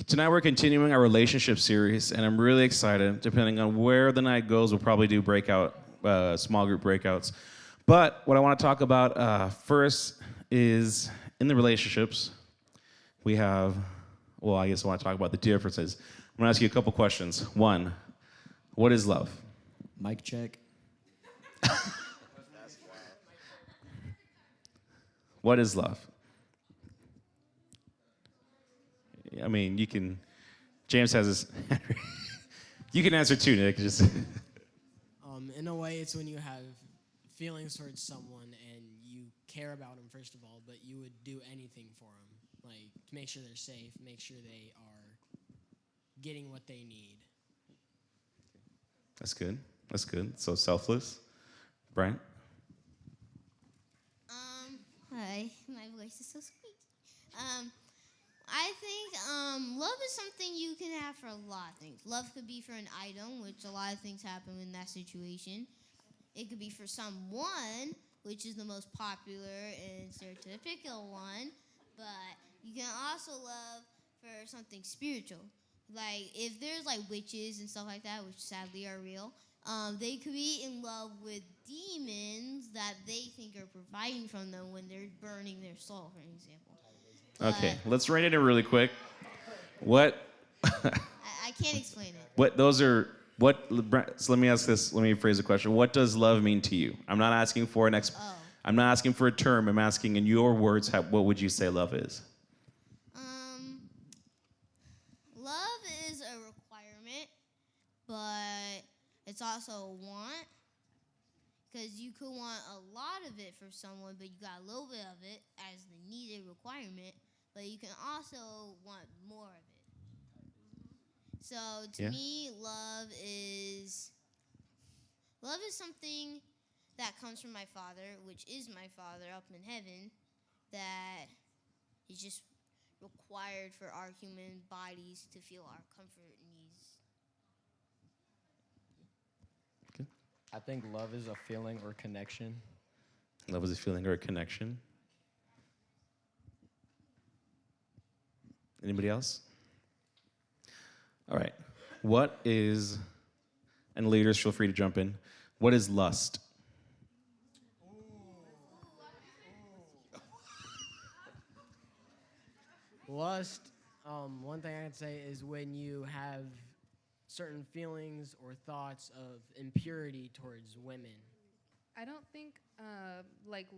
Tonight we're continuing our relationship series, and I'm really excited. Depending on where the night goes, we'll probably do small group breakouts. But what I want to talk about first is in the relationships, we have, I guess I want to talk about the differences. I'm going to ask you a couple questions. One, what is love? Mic check. What is love? I mean, James has his, you can answer too, Nick. In a way, it's when you have feelings towards someone and you care about them, first of all, but you would do anything for them, like to make sure they're safe, make sure they are getting what they need. That's good. So selfless. Brian? Hi, my voice is so sweet. I think love is something you can have for a lot of things. Love could be for an item, which a lot of things happen in that situation. It could be for someone, which is the most popular and stereotypical one. But you can also love for something spiritual. Like, if there's, like, witches and stuff like that, which sadly are real, they could be in love with demons that they think are providing from them when they're burning their soul, for example. Okay, let's write it in really quick. What? I can't explain it. So let me ask this. Let me phrase the question. What does love mean to you? I'm not asking for I'm not asking for a term. I'm asking in your words. What would you say love is? Love is a requirement, but it's also a want. Because you could want a lot of it for someone, but you got a little bit of it as the needed requirement. But you can also want more of it. So to me, love is something that comes from my Father, which is my Father up in heaven, that is just required for our human bodies to feel our comfort needs. Okay. I think love is a feeling or connection. Love is a feeling or a connection. Anybody else? All right. And leaders, feel free to jump in. What is lust? Lust, one thing I'd say is when you have certain feelings or thoughts of impurity towards women. I don't think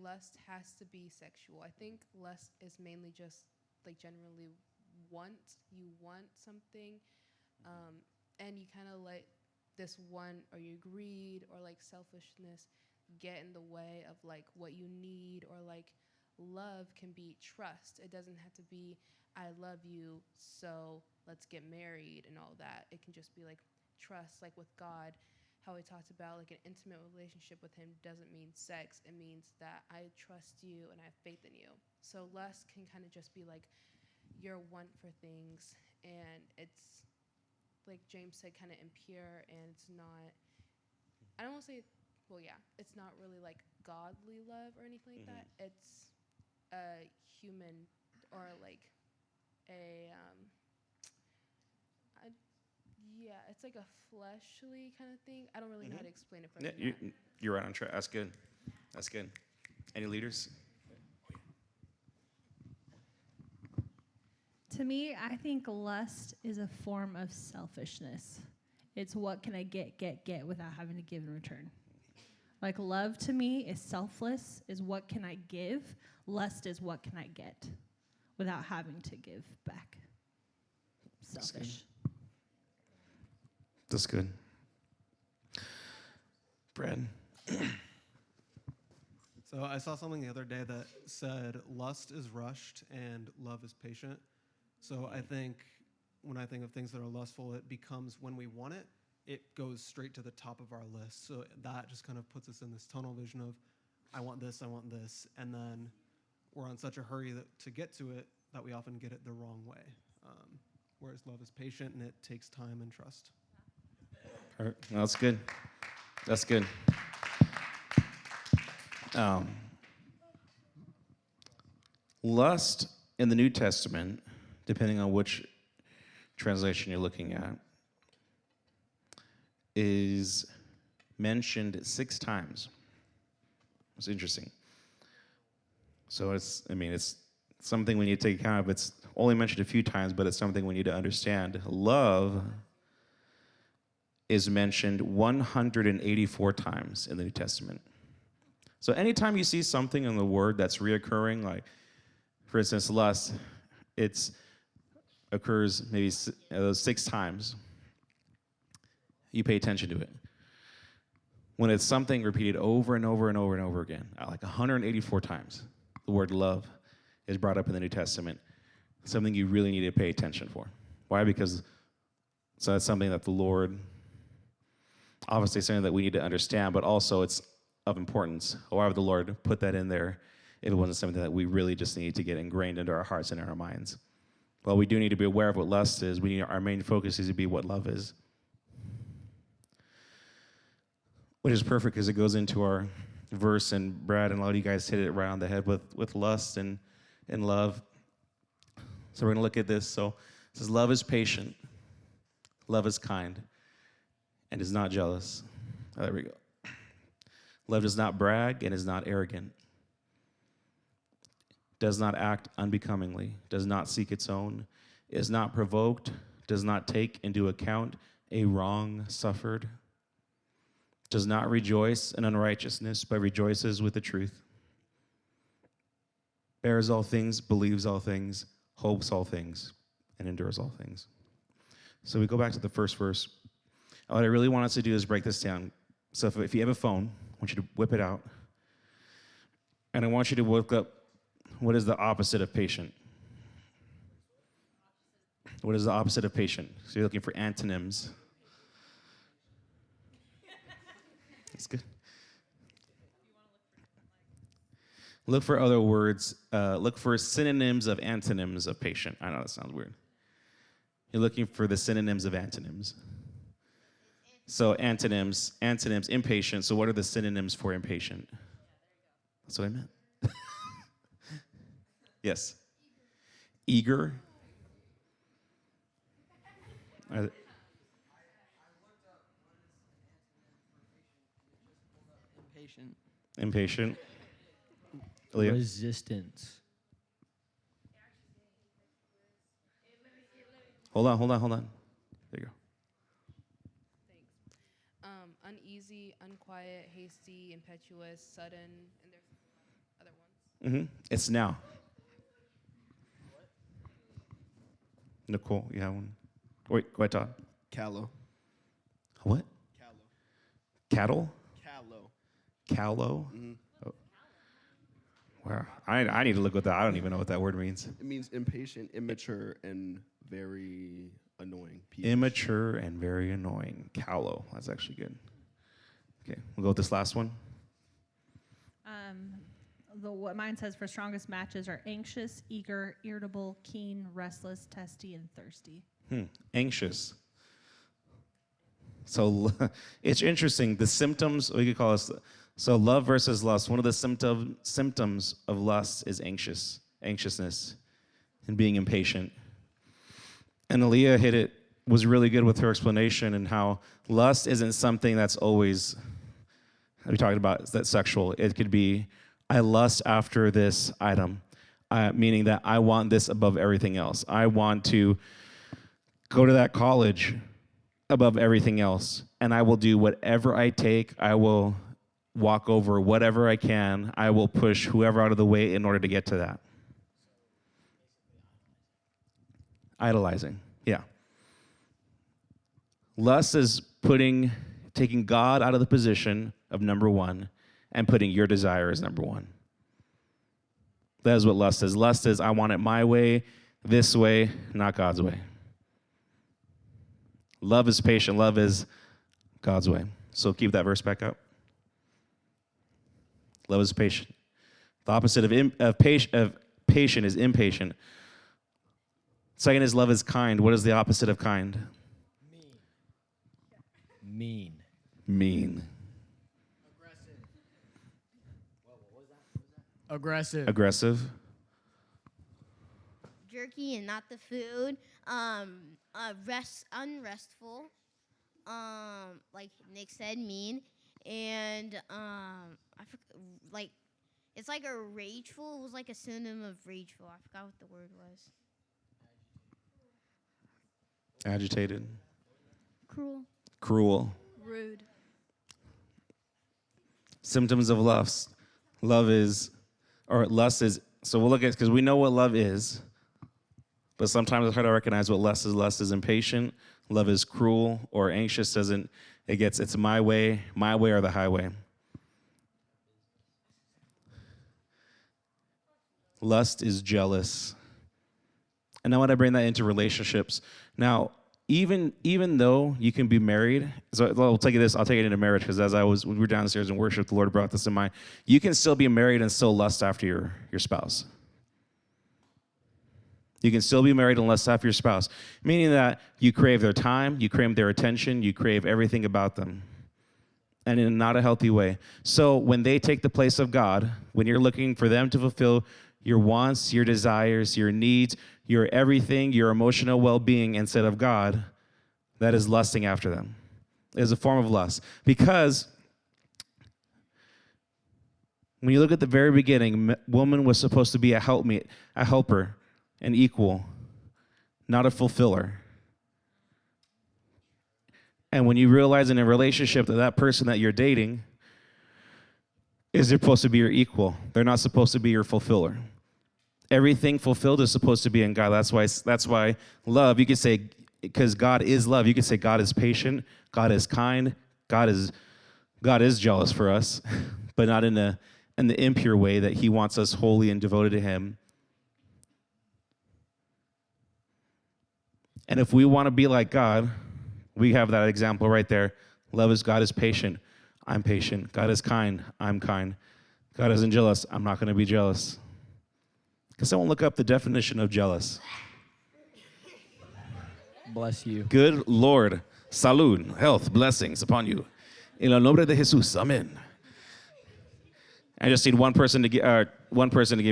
lust has to be sexual. I think lust is mainly just like generally you want something, and you kind of let this one or your greed or like selfishness get in the way of like what you need, or like love can be trust. It doesn't have to be I love you, so let's get married and all that. It can just be like trust, like with God, how he talked about like an intimate relationship with him doesn't mean sex. It means that I trust you and I have faith in you. So lust can kind of just be like your want for things, and it's like James said, kind of impure, and it's not, I don't want to say, it's not really like godly love or anything like that. It's a human, or like it's like a fleshly kind of thing. I don't really know how to explain it further. You're right on track. That's good. Any leaders? To me, I think lust is a form of selfishness. It's what can I get without having to give in return. Like, love to me is selfless, is what can I give. Lust is what can I get without having to give back. Selfish. That's good. Brad? So I saw something the other day that said lust is rushed and love is patient. So I think when I think of things that are lustful, it becomes when we want it, it goes straight to the top of our list. So that just kind of puts us in this tunnel vision of, I want this, and then we're on such a hurry to get to it that we often get it the wrong way. Whereas love is patient and it takes time and trust. That's good. Lust in the New Testament, depending on which translation you're looking at, is mentioned 6 times. It's interesting. So it's something we need to take account of. It's only mentioned a few times, but it's something we need to understand. Love is mentioned 184 times in the New Testament. So anytime you see something in the word that's reoccurring, like, for instance, lust, it occurs maybe 6 times. You pay attention to it. When it's something repeated over and over and over and over again, like 184 times, the word love is brought up in the New Testament, something you really need to pay attention for. Why? Because so that's something that the Lord, obviously something that we need to understand, but also it's of importance. However, the Lord put that in there if it wasn't something that we really just need to get ingrained into our hearts and in our minds. Well, we do need to be aware of what lust is. Our main focus is to be what love is. Which is perfect because it goes into our verse, and Brad and a lot of you guys hit it right on the head with lust and love. So we're going to look at this. So it says, love is patient, love is kind, and is not jealous. Oh, there we go. Love does not brag and is not arrogant, does not act unbecomingly, does not seek its own, is not provoked, does not take into account a wrong suffered, does not rejoice in unrighteousness, but rejoices with the truth, bears all things, believes all things, hopes all things, and endures all things. So we go back to the first verse. What I really want us to do is break this down. So if you have a phone, I want you to whip it out. And I want you to look up what is the opposite of patient. What is the opposite of patient? So you're looking for antonyms. That's good. Look for other words. Look for synonyms of antonyms of patient. I know that sounds weird. You're looking for the synonyms of antonyms. So antonyms, impatient. So what are the synonyms for impatient? That's what I meant. Yes. Eager. Impatient. Impatient. Leah? Resistance. Hold on. There you go. Thanks. Uneasy, unquiet, hasty, impetuous, sudden, and there's other ones. It's now. Nicole, you have one? Wait, go ahead, Todd. Callow. What? Cattle? Callow. Callow? Oh. Wow. I need to look at that. I don't even know what that word means. It means impatient, immature, and very annoying. peevish. Immature and very annoying. Callow. That's actually good. Okay, we'll go with this last one. What mine says for strongest matches are anxious, eager, irritable, keen, restless, testy, and thirsty. Anxious. So it's interesting. The symptoms, we could call this, so love versus lust. One of the symptoms of lust is anxiousness, and being impatient. And Aaliyah was really good with her explanation and how lust isn't something that's always, we talked about, that's sexual. It could be, I lust after this item, meaning that I want this above everything else. I want to go to that college above everything else, and I will do whatever I take. I will walk over whatever I can. I will push whoever out of the way in order to get to that. Idolizing, yeah. Lust is taking God out of the position of number one and putting your desire as number one. That is what lust is. Lust is, I want it my way, this way, not God's way. Love is patient. Love is God's way. So keep that verse back up. Love is patient. The opposite of patient is impatient. Second is love is kind. What is the opposite of kind? Mean. Mean. Aggressive. Aggressive. Jerky and not the food. unrestful. Like Nick said, mean, and like it's like a rageful. It was like a synonym of rageful. I forgot what the word was. Agitated. Cruel. Cruel. Rude. Symptoms of lust. Lust is, so we'll look at, because we know what love is, but sometimes it's hard to recognize what lust is. Lust is impatient. Love is cruel or anxious. It's my way or the highway. Lust is jealous. And I want to bring that into relationships. Now, even though you can be married, so I'll take it into marriage, because we were downstairs in worship, the Lord brought this in mind. You can still be married and still lust after your spouse. You can still be married and lust after your spouse, meaning that you crave their time, you crave their attention, you crave everything about them, and in not a healthy way. So when they take the place of God, when you're looking for them to fulfill your wants, your desires, your needs, your everything, your emotional well-being instead of God, that is lusting after them. It is a form of lust. Because when you look at the very beginning, woman was supposed to be a helpmate, a helper, an equal, not a fulfiller. And when you realize in a relationship that person that you're dating is supposed to be your equal, they're not supposed to be your fulfiller. Everything fulfilled is supposed to be in God. That's why love, you could say, because God is love, you could say God is patient, God is kind, God is jealous for us, but not in the impure way that he wants us holy and devoted to him. And if we want to be like God, we have that example right there. Love is God is patient. I'm patient. God is kind. I'm kind. God isn't jealous. I'm not going to be jealous. Can someone look up the definition of jealous? Bless you. Good Lord. Salud. Health. Blessings upon you. En el nombre de Jesús. Amen. I just need one person to give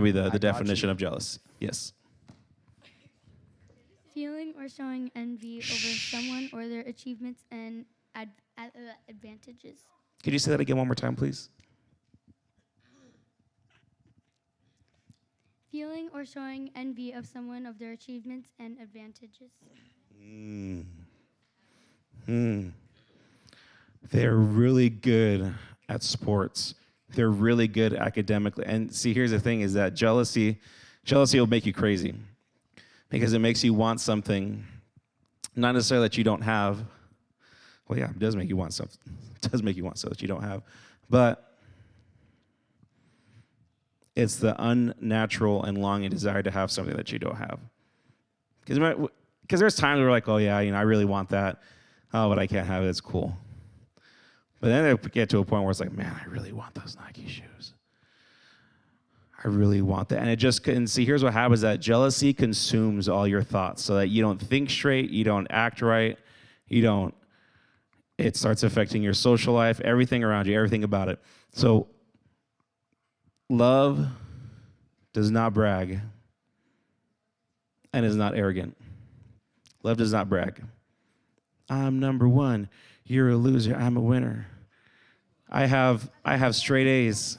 me the definition of jealous. Yes. Feeling or showing envy over someone or their achievements and advantages. Could you say that again one more time, please? Feeling or showing envy of someone of their achievements and advantages. They're really good at sports. They're really good academically. And see, here's the thing is that jealousy will make you crazy because it makes you want something, not necessarily that you don't have. Well, yeah, it does make you want something. It does make you want something that you don't have. But it's the unnatural and longing desire to have something that you don't have. Because there's times where we're like, oh, yeah, I really want that. Oh, but I can't have it. It's cool. But then they get to a point where it's like, man, I really want those Nike shoes. I really want that. And see, here's what happens, that jealousy consumes all your thoughts so that you don't think straight, you don't act right, it starts affecting your social life, everything around you, everything about it. So love does not brag and is not arrogant. Love does not brag. I'm number one. You're a loser. I'm a winner. I have straight A's.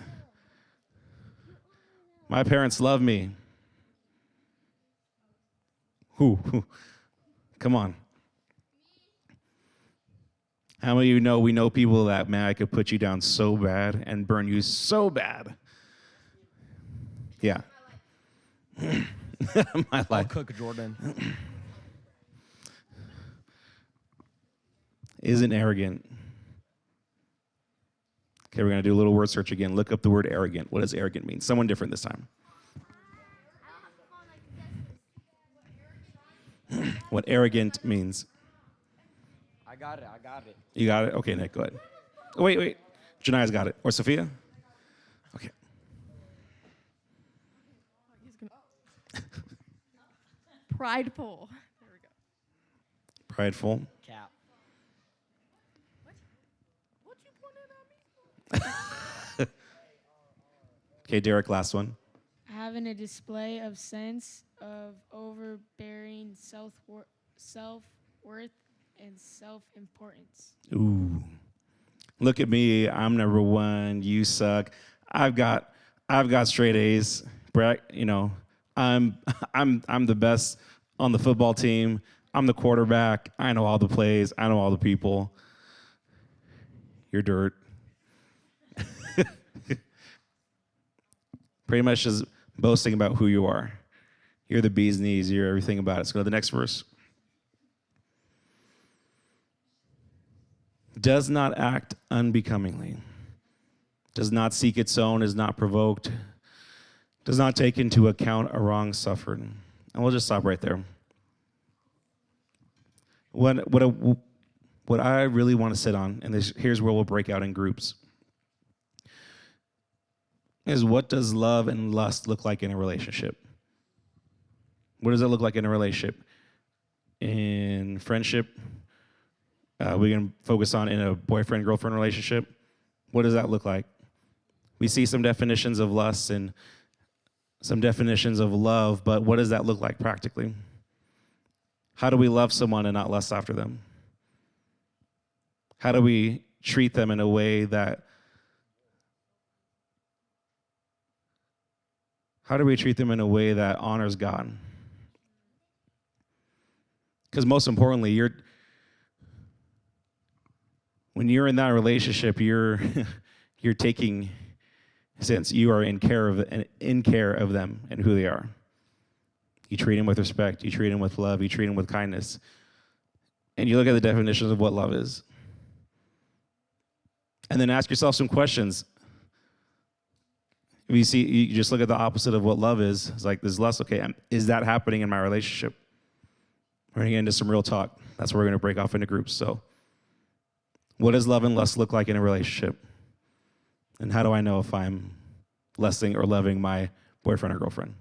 My parents love me. Who? Come on. How many of you know we know people that, man, I could put you down so bad and burn you so bad? Yeah. My I'll life. cook, Jordan. Isn't arrogant. Okay, we're going to do a little word search again. Look up the word arrogant. What does arrogant mean? Someone different this time. What arrogant means. I got it. You got it? Okay, Nick, go ahead. Oh, wait. Jania's got it. Or Sophia? Okay. Prideful. There we go. Prideful. Cap. What you pointed at me? Okay, Derek, last one. Having a display of sense of overbearing self self-worth and self-importance. Ooh. Look at me. I'm number one. You suck. I've got straight A's. Brett, you know, I'm the best on the football team. I'm the quarterback. I know all the plays. I know all the people. You're dirt. Pretty much just boasting about who you are. You're the bee's knees. You're everything about it. Let's go to the next verse. Does not act unbecomingly. Does not seek its own, is not provoked. Does not take into account a wrong suffered. And we'll just stop right there. What I really want to sit on, and here's where we'll break out in groups, is what does love and lust look like in a relationship? What does it look like in a relationship? In friendship, we can focus on in a boyfriend-girlfriend relationship. What does that look like? We see some definitions of lust and some definitions of love, but what does that look like practically? How do we love someone and not lust after them? How do we treat them in a way that honors God? Because most importantly, when you're in that relationship, you're taking, since you are in care of them and who they are. You treat them with respect. You treat them with love. You treat them with kindness. And you look at the definitions of what love is. And then ask yourself some questions. If you just look at the opposite of what love is. It's like, there's lust. Okay, is that happening in my relationship? We're going to get into some real talk. That's where we're going to break off into groups. So, what does love and lust look like in a relationship? And how do I know if I'm lusting or loving my boyfriend or girlfriend?